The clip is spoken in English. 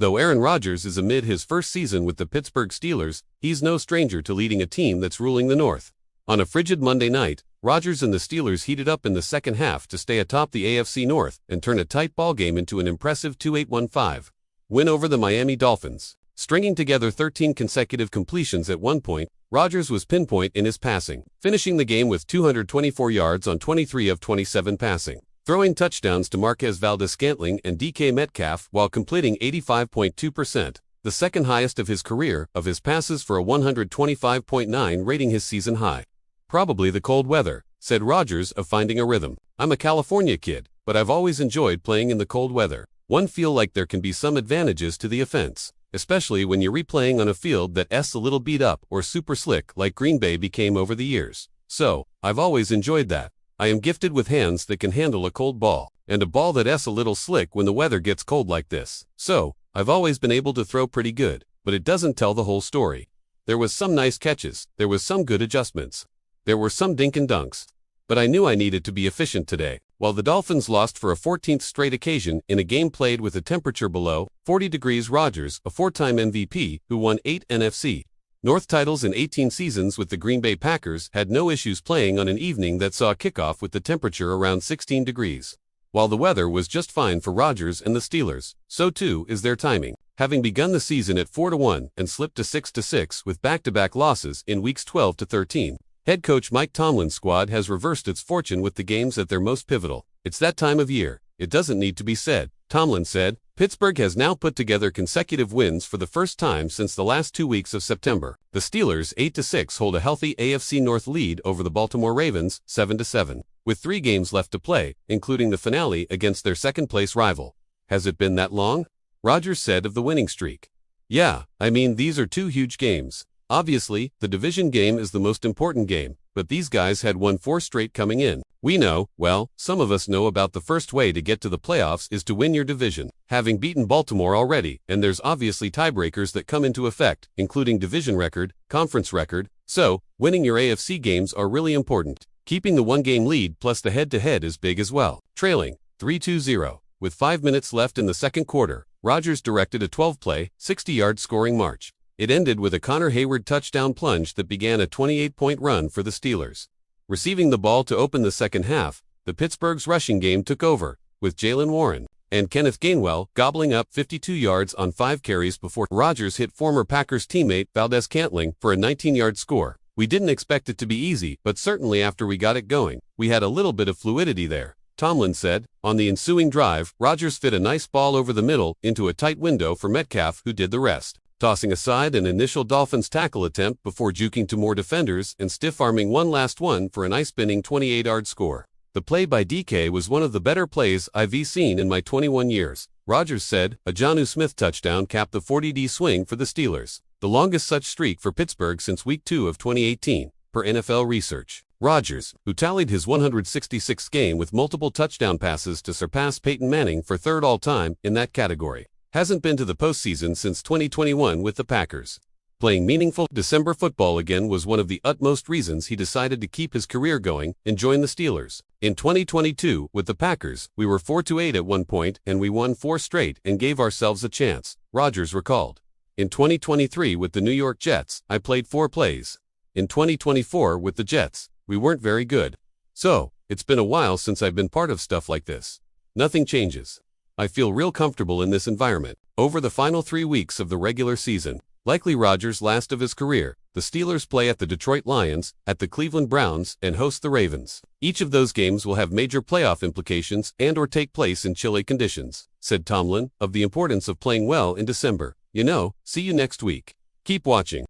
Though Aaron Rodgers is amid his first season with the Pittsburgh Steelers, he's no stranger to leading a team that's ruling the North. On a frigid Monday night, Rodgers and the Steelers heated up in the second half to stay atop the AFC North and turn a tight ballgame into an impressive 2-8-1-5 win over the Miami Dolphins. Stringing together 13 consecutive completions at one point, Rodgers was pinpoint in his passing, finishing the game with 224 yards on 23 of 27 passing, throwing touchdowns to Marquez Valdes-Scantling and DK Metcalf while completing 85.2%, the second highest of his career, of his passes for a 125.9 rating, his season high. "Probably the cold weather," said Rodgers of finding a rhythm. "I'm a California kid, but I've always enjoyed playing in the cold weather. One feel like there can be some advantages to the offense, especially when you're replaying on a field that's a little beat up or super slick like Green Bay became over the years. So, I've always enjoyed that. I am gifted with hands that can handle a cold ball, and a ball that's a little slick when the weather gets cold like this. So, I've always been able to throw pretty good, but it doesn't tell the whole story. There was some nice catches, there was some good adjustments. There were some dink and dunks. But I knew I needed to be efficient today." While the Dolphins lost for a 14th straight occasion in a game played with a temperature below 40 degrees, Rodgers, a four-time MVP who won 8 NFC North titles in 18 seasons with the Green Bay Packers, had no issues playing on an evening that saw a kickoff with the temperature around 16 degrees. While the weather was just fine for Rodgers and the Steelers, so too is their timing. Having begun the season at 4-1 and slipped to 6-6 with back-to-back losses in weeks 12 to 13. Head coach Mike Tomlin's squad has reversed its fortune with the games at their most pivotal. "It's that time of year. It doesn't need to be said," Tomlin said. Pittsburgh has now put together consecutive wins for the first time since the last 2 weeks of September. The Steelers, 8-6, hold a healthy AFC North lead over the Baltimore Ravens, 7-7, with 3 games left to play, including the finale against their second-place rival. "Has it been that long?" Rodgers said of the winning streak. "Yeah, I mean, these are 2 huge games. Obviously, the division game is the most important game, but these guys had won 4 straight coming in. We know, well, some of us know about the first way to get to the playoffs is to win your division, having beaten Baltimore already, and there's obviously tiebreakers that come into effect, including division record, conference record, so, winning your AFC games are really important. Keeping the 1-game lead plus the head-to-head is big as well." Trailing 3-2-0, with 5 minutes left in the second quarter, Rodgers directed a 12-play, 60-yard scoring march. It ended with a Connor Hayward touchdown plunge that began a 28-point run for the Steelers. Receiving the ball to open the second half, the Pittsburgh's rushing game took over, with Jaylen Warren and Kenneth Gainwell gobbling up 52 yards on 5 carries before Rodgers hit former Packers teammate Valdes-Scantling for a 19-yard score. "We didn't expect it to be easy, but certainly after we got it going, we had a little bit of fluidity there," Tomlin said. On the ensuing drive, Rodgers fit a nice ball over the middle into a tight window for Metcalf, who did the rest, tossing aside an initial Dolphins tackle attempt before juking to more defenders and stiff-arming one last one for an eye-spinning 28-yard score. "The play by DK was one of the better plays I've seen in my 21 years, Rodgers said. A Jonnu Smith touchdown capped the 40-yard swing for the Steelers, the longest such streak for Pittsburgh since Week 2 of 2018, per NFL research. Rodgers, who tallied his 166th game with multiple touchdown passes to surpass Peyton Manning for 3rd all-time in that category, hasn't been to the postseason since 2021 with the Packers. Playing meaningful December football again was one of the utmost reasons he decided to keep his career going and join the Steelers. In 2022, with the Packers, we were 4-8 at one point and we won 4 straight and gave ourselves a chance," Rodgers recalled. "In 2023 with the New York Jets, I played 4 plays. In 2024 with the Jets, we weren't very good. So, it's been a while since I've been part of stuff like this. Nothing changes. I feel real comfortable in this environment." Over the final 3 weeks of the regular season, likely Rodgers' last of his career, the Steelers play at the Detroit Lions, at the Cleveland Browns, and host the Ravens. "Each of those games will have major playoff implications and/or take place in chilly conditions," said Tomlin, of the importance of playing well in December. "See you next week. Keep watching."